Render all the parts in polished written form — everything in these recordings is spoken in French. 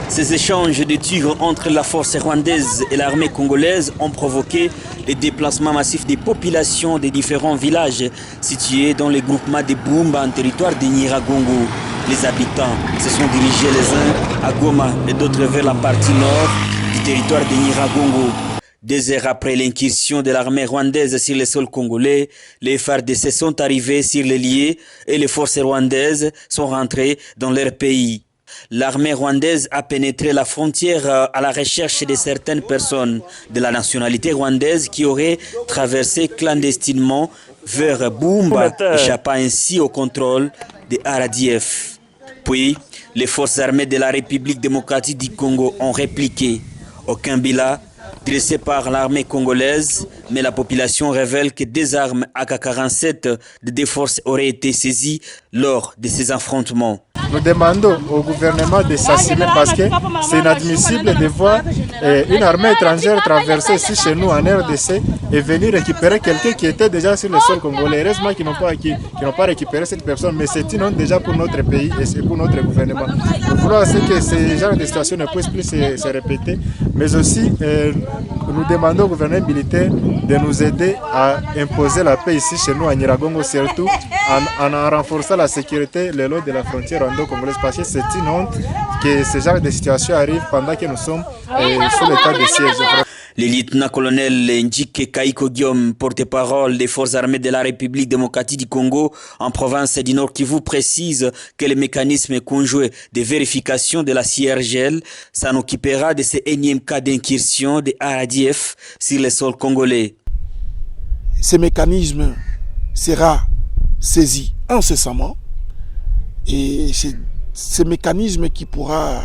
Ces échanges de tirs entre la force rwandaise et l'armée congolaise ont provoqué les déplacements massifs des populations des différents villages situés dans le groupement de Bumba en territoire de Nyiragongo. Les habitants se sont dirigés les uns à Goma et d'autres vers la partie nord du territoire de Nyiragongo. 2 heures après l'incursion de l'armée rwandaise sur le sol congolais, les FARDC sont arrivés sur les lieux et les forces rwandaises sont rentrées dans leur pays. L'armée rwandaise a pénétré la frontière à la recherche de certaines personnes de la nationalité rwandaise qui auraient traversé clandestinement vers Bumba, échappant ainsi au contrôle des RDF. Puis, les forces armées de la République démocratique du Congo ont répliqué. Aucun bilan dressé par l'armée congolaise, mais la population révèle que des armes AK-47 de des forces auraient été saisies lors de ces affrontements. Nous demandons au gouvernement de s'assumer parce que c'est inadmissible de voir une armée étrangère traverser ici chez nous en RDC et venir récupérer quelqu'un qui était déjà sur le sol congolais. Heureusement qu'ils n'ont pas récupéré cette personne, mais c'est une honte déjà pour notre pays et c'est pour notre gouvernement. Nous voulons que ce genre de situation ne puisse plus se répéter, mais aussi nous demandons au gouvernement militaire de nous aider à imposer la paix ici chez nous à Nyiragongo, surtout en renforçant la sécurité le long de la frontière rwando-congolaise, parce que c'est une honte que ce genre de situation arrive pendant que nous sommes sous l'état de siège. Le lieutenant-colonel Njike Kaiko Guillaume, porte-parole des forces armées de la République démocratique du Congo en province du Nord Kivu, précise que le mécanisme conjoint de vérification de la CIRGL s'en occupera de ces énièmes cas d'incursion des RDF sur le sol congolais. Ce mécanisme sera saisi incessamment et c'est ce mécanisme qui pourra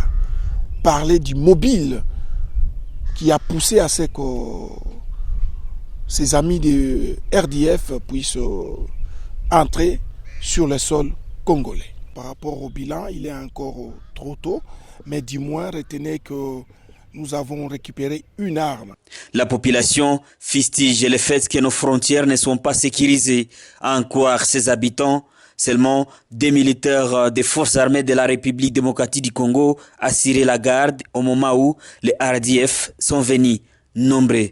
parler du mobile qui a poussé à ce que ses amis de RDF puissent entrer sur le sol congolais. Par rapport au bilan, il est encore trop tôt, mais du moins retenez que nous avons récupéré une arme. La population fustige le fait que nos frontières ne sont pas sécurisées. À en croire ses habitants, seulement 2 militaires des forces armées de la République démocratique du Congo assuraient la garde au moment où les RDF sont venus nombreux.